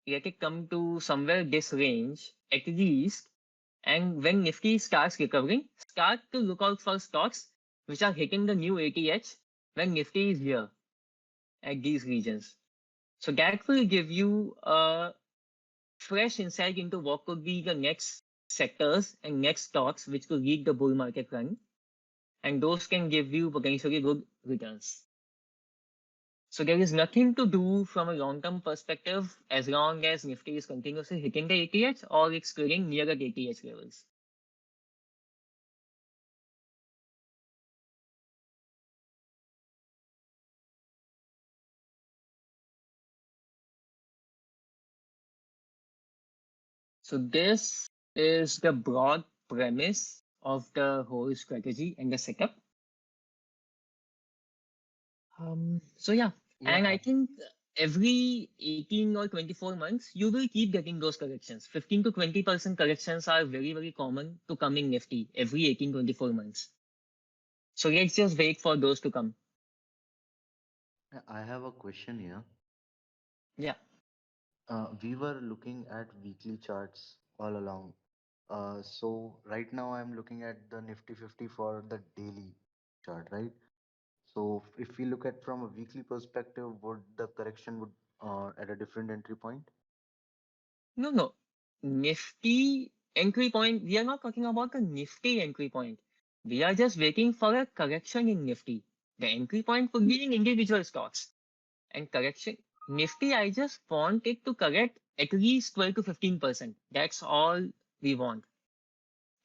Speaker 1: Let it come to somewhere this range at least. And when Nifty starts recovering, start to look out for stocks which are hitting the new ATH when Nifty is here at these regions. So that will give you a fresh insight into what could be the next sectors and next stocks which could lead the bull market run. And those can give you potentially good returns. So there is nothing to do from a long-term perspective as long as Nifty is continuously hitting the ATH or it's trading near the ATH levels. So this is the broad premise of the whole strategy and the setup. So yeah, and I think every 18 or 24 months, you will keep getting those corrections. 15 to 20% corrections are very, very common to come in Nifty every 18, 24 months. So let's just wait for those to come.
Speaker 5: I have a question here.
Speaker 1: Yeah.
Speaker 5: We were looking at weekly charts all along. So right now I'm looking at the Nifty 50 for the daily chart, right? So if we look at from a weekly perspective, would the correction would at a different entry point?
Speaker 1: No. Nifty entry point, we are not talking about the Nifty entry point. We are just waiting for a correction in Nifty. The entry point could be in individual stocks. And correction, Nifty, I just want it to correct at least 12 to 15%. That's all we want.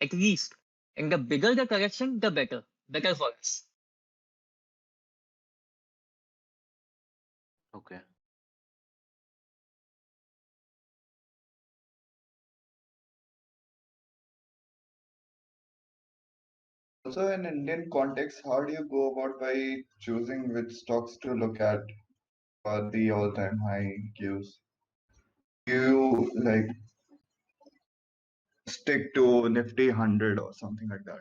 Speaker 1: At least. And the bigger the correction, the better. Better for us.
Speaker 5: Okay.
Speaker 6: Also, in Indian context, how do you go about by choosing which stocks to look at for the all-time high cues? Do you like stick to Nifty 100 or something like that?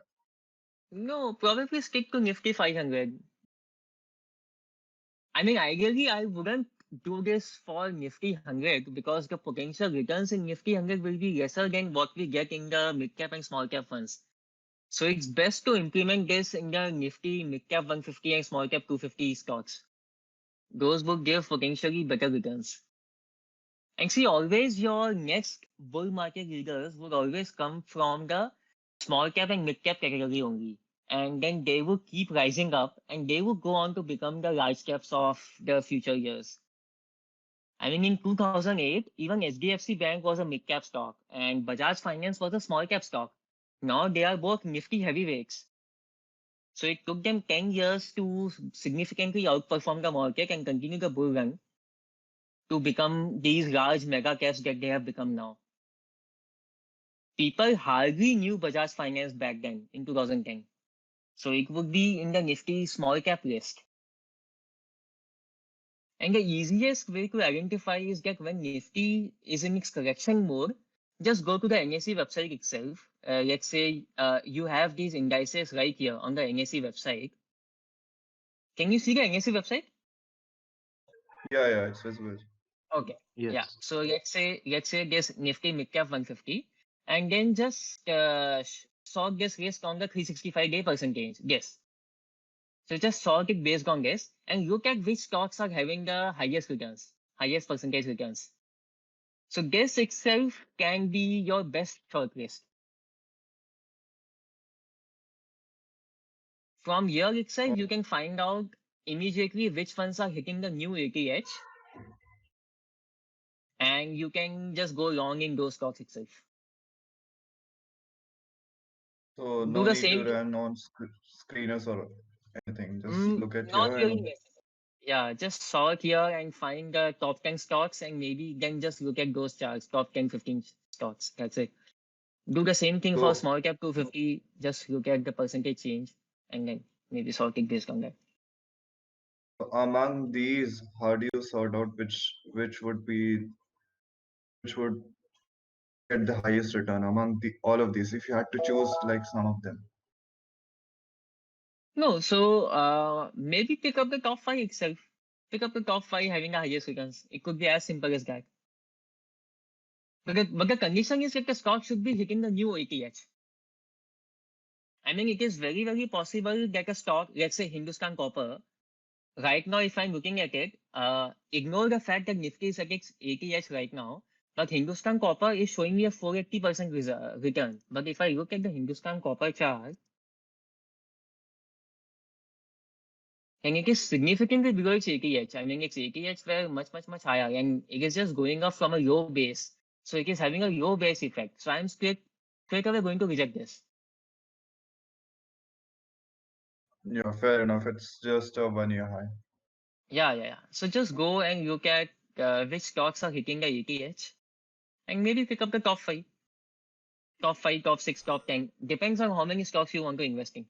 Speaker 1: No, probably stick to Nifty 500. I mean, ideally, I wouldn't do this for Nifty 100 because the potential returns in Nifty 100 will be lesser than what we get in the mid cap and small cap funds. So it's best to implement this in the Nifty mid cap 150 and small cap 250 stocks. Those would give potentially better returns. And see, always your next bull market leaders would always come from the small cap and mid cap category only. And then they would keep rising up and they would go on to become the large caps of the future years. I mean, in 2008, even HDFC Bank was a mid-cap stock and Bajaj Finance was a small-cap stock. Now they are both nifty heavyweights. So it took them 10 years to significantly outperform the market and continue the bull run to become these large mega caps that they have become now. People hardly knew Bajaj Finance back then in 2010. So it would be in the nifty small cap list. And the easiest way to identify is that when Nifty is in its correction mode, just go to the NSE website itself. Let's say you have these indices right here on the NSE website. Can you see the NSE website?
Speaker 6: Yeah, it's visible.
Speaker 1: Okay. Yeah.
Speaker 5: Yes.
Speaker 1: So let's say this Nifty Midcap 150, and then just sort this risk on the 365-day percentage. Yes. So just sort it based on this and look at which stocks are having the highest returns, highest percentage returns. So this itself can be your best short list. From here itself, you can find out immediately which funds are hitting the new ATH, and you can just go long in those stocks itself.
Speaker 6: So
Speaker 1: Do
Speaker 6: no
Speaker 1: the
Speaker 6: need to
Speaker 1: same.
Speaker 6: run on screeners or anything. Just look at
Speaker 1: Not
Speaker 6: here
Speaker 1: really
Speaker 6: and
Speaker 1: necessary. Yeah, just sort here and find the top 10 stocks and maybe then just look at those charts, top 10, 15 stocks. That's it. Do the same thing for
Speaker 6: so
Speaker 1: small cap 250. Just look at the percentage change and then maybe sort it based on that.
Speaker 6: among these, how do you sort out which would get the highest return among all of these if you had to choose like some of them?
Speaker 1: No, so maybe pick up the top 5 itself. Pick up the top 5 having the highest returns. It could be as simple as that. But the condition is that the stock should be hitting the new ATH. I mean, it is very, very possible that a stock, let's say Hindustan Copper, right now, if I'm looking at it, ignore the fact that Nifty is at its ATH right now, but Hindustan Copper is showing me a 480% return. But if I look at the Hindustan Copper chart, and it is significantly below its ATH. I mean, its ATH were much, much, much higher, and it is just going up from a low base. So it is having a low base effect. So I'm straight away going to reject this.
Speaker 6: Yeah, fair enough. It's just a 1 year high.
Speaker 1: Yeah. So just go and look at which stocks are hitting the ATH, and maybe pick up the top 5, top 6, top 10. Depends on how many stocks you want to invest in.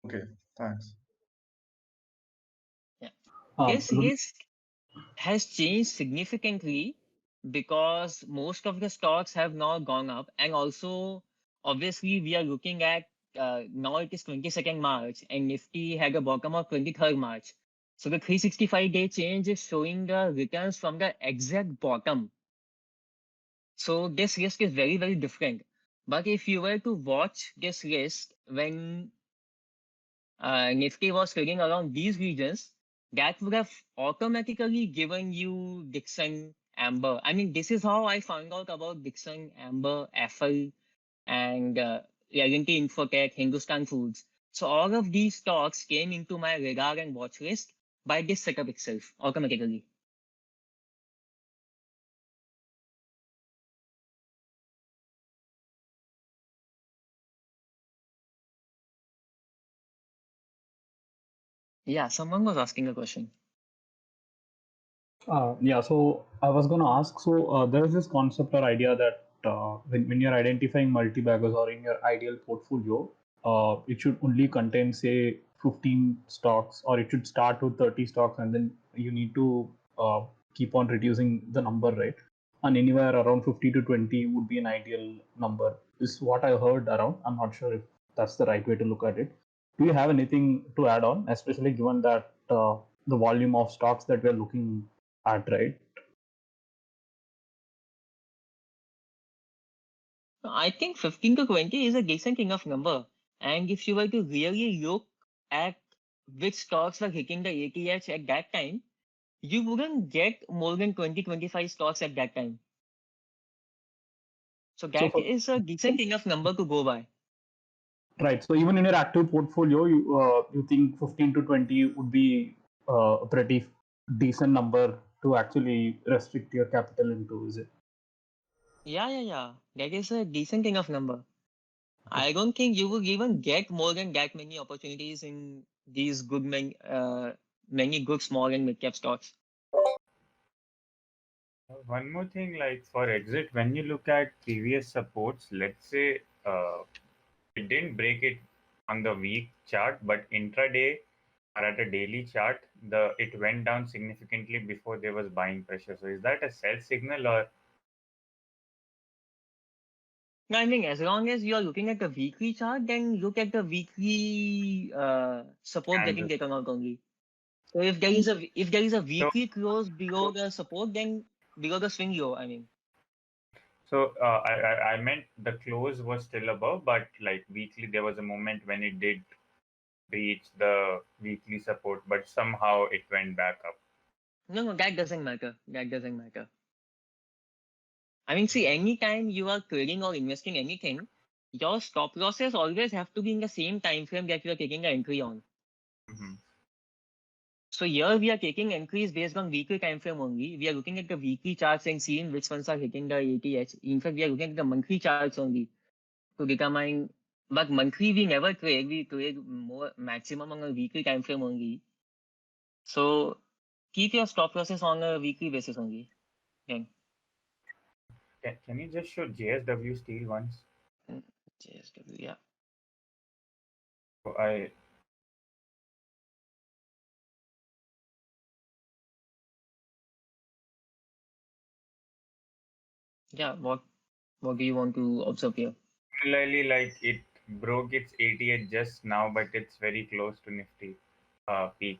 Speaker 6: Okay, thanks.
Speaker 1: This
Speaker 7: Look,
Speaker 1: risk has changed significantly because most of the stocks have now gone up, and also obviously we are looking at now it is 22nd March and Nifty had a bottom of 23rd March. So the 365-day change is showing the returns from the exact bottom. So this risk is very, very different. But if you were to watch this risk when Nifty was trading around these regions, that would have automatically given you Dixon, Amber. I mean, this is how I found out about Dixon, Amber, Apple, and L&T Infotech, Hindustan Foods. So all of these stocks came into my radar and watch list by this setup itself automatically. Yeah, someone was asking a question.
Speaker 7: yeah, so I was going to ask, so there is this concept or idea that when you're identifying multi-baggers or in your ideal portfolio, it should only contain, say, 15 stocks, or it should start with 30 stocks, and then you need to keep on reducing the number, right? And anywhere around 50 to 20 would be an ideal number, is what I heard around. I'm not sure if that's the right way to look at it. Do you have anything to add on, especially given that the volume of stocks that we're looking at, right?
Speaker 1: I think 15 to 20 is a decent enough number. And if you were to really look at which stocks were hitting the ATH at that time, you wouldn't get more than 20-25 stocks at that time. So
Speaker 7: So
Speaker 1: that
Speaker 7: for,
Speaker 1: is a decent enough number to go by.
Speaker 7: right. So even in your active portfolio, you think 15 to 20 would be a pretty decent number to actually restrict your capital into, is it?
Speaker 1: Yeah. That is a decent enough number. I don't think you will even get more than that many opportunities in these many good small and mid cap stocks.
Speaker 4: One more thing, like for exit, when you look at previous supports, let's say it didn't break it on the week chart, but intraday or at a daily chart, it went down significantly before there was buying pressure. So is that a sell signal or?
Speaker 1: No, I mean, as long as you are looking at the weekly chart, then look at the weekly support getting
Speaker 4: Kansas?
Speaker 1: taken out only. So if there is a weekly close below the support, then below the swing low, I mean.
Speaker 4: So I meant the close was still above, but like weekly, there was a moment when it did reach the weekly support, but somehow it went back up.
Speaker 1: No, that doesn't matter. That doesn't matter. I mean, see, anytime you are trading or investing anything, your stop losses always have to be in the same time frame that you are taking an entry on.
Speaker 4: Mhm.
Speaker 1: So here we are taking entries based on weekly time frame only. We are looking at the weekly charts and seeing which ones are hitting the ATH. In fact, we are looking at the monthly charts only to determine. But monthly we never trade. We trade more maximum on a weekly time frame only. So keep your stop losses on a weekly basis only. Okay.
Speaker 4: Can you just show JSW Steel once?
Speaker 1: JSW, yeah.
Speaker 4: So I
Speaker 1: Yeah, what do you want to observe here?
Speaker 4: similarly, like it broke its 88 just now, but it's very close to Nifty peak.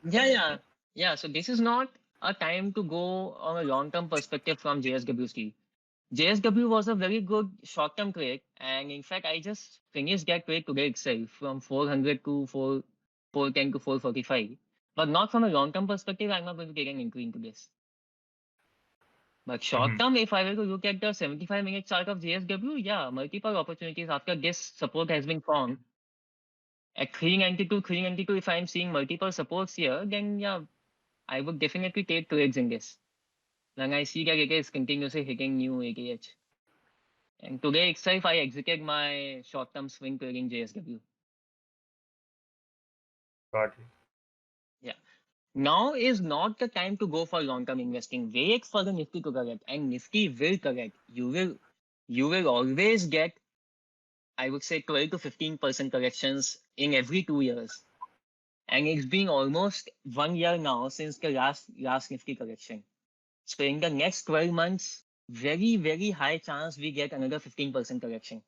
Speaker 1: Yeah. So this is not a time to go on a long-term perspective from JSW Steel. JSW was a very good short-term trade, and in fact, I just finished that trade today itself from 400 to 410 to 445. But not from a long-term perspective, I'm not going to take an entry into this. But short-term, if I were to look at the 75-minute chart of JSW, yeah, multiple opportunities after this support has been formed. At 392, 392, if I'm seeing multiple supports here, then yeah, I would definitely take trades in this. When I see that it is continuously hitting new ATH. And today itself, I exited my short-term swing trading JSW.
Speaker 4: Got it.
Speaker 1: Yeah. Now is not the time to go for long-term investing. Wait for the Nifty to correct, and Nifty will correct. You will always get, I would say, 12 to 15% corrections in every 2 years. And it's been almost 1 year now since the last Nifty correction. So in the next 12 months, very, very high chance we get another 15% correction.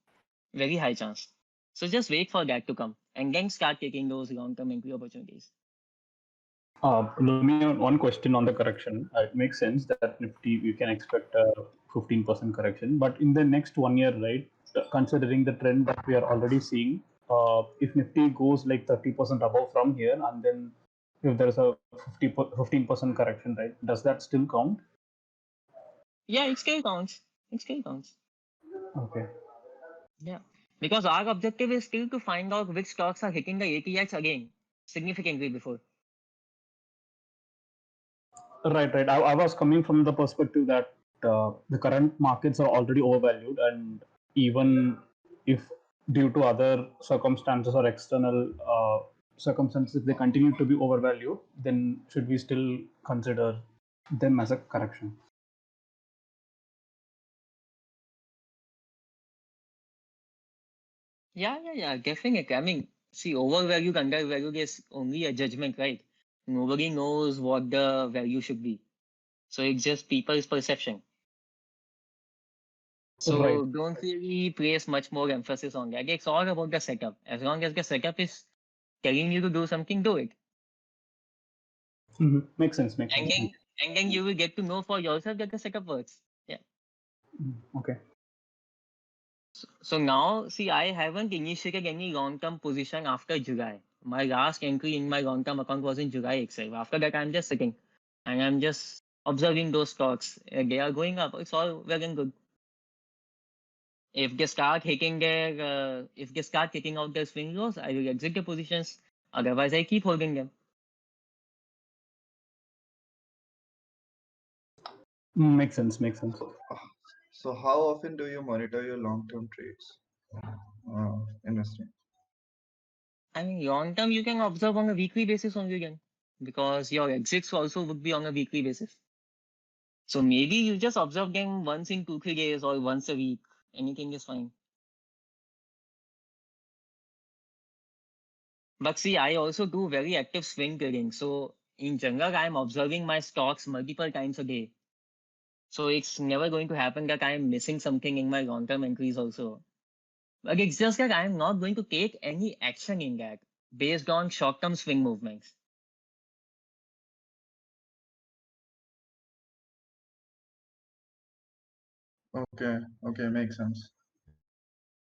Speaker 1: Very high chance. So just wait for that to come and then start taking those long-term entry opportunities.
Speaker 7: Let me one question on the correction. It makes sense that Nifty you can expect a 15% correction, but in the next 1 year, right? Considering the trend that we are already seeing, if Nifty goes like 30% above from here, and then if there's a 15% correction, right? Does that still count?
Speaker 1: Yeah, it still counts. It still counts.
Speaker 7: Okay.
Speaker 1: Yeah. Because our objective is still to find out which stocks are hitting the ATH again significantly before.
Speaker 7: Right. I was coming from the perspective that the current markets are already overvalued, and even if due to other circumstances or external circumstances they continue to be overvalued, then should we still consider them as a correction?
Speaker 1: Yeah, definitely. I mean, see, overvalued, undervalued is only a judgment, right? Nobody knows what the value should be. So it's just people's perception. So
Speaker 7: Right.
Speaker 1: don't really place much more emphasis on that. It's all about the setup. As long as the setup is telling you to do something, do it.
Speaker 7: Makes sense.
Speaker 1: And then you will get to know for yourself that the setup works. Yeah.
Speaker 7: Okay.
Speaker 1: So now, see, I haven't initiated any long-term position after July. My last entry in my long-term account was in July itself. After that, I'm just sitting and I'm just observing those stocks. They are going up. It's all well and good. If they start hitting out their swing lows, I will exit the positions. Otherwise, I keep holding them.
Speaker 7: Makes sense. Makes sense.
Speaker 6: So how often do you monitor your long-term trades? Investing.
Speaker 1: I mean, long term, you can observe on a weekly basis only again, because your exits also would be on a weekly basis. So maybe you just observe them once in 2-3 days or once a week. Anything is fine. But see, I also do very active swing trading. So in general, I'm observing my stocks multiple times a day. So it's never going to happen that I'm missing something in my long-term entries also. But it's just that I'm not going to take any action in that based on short-term swing movements.
Speaker 6: Okay, makes sense.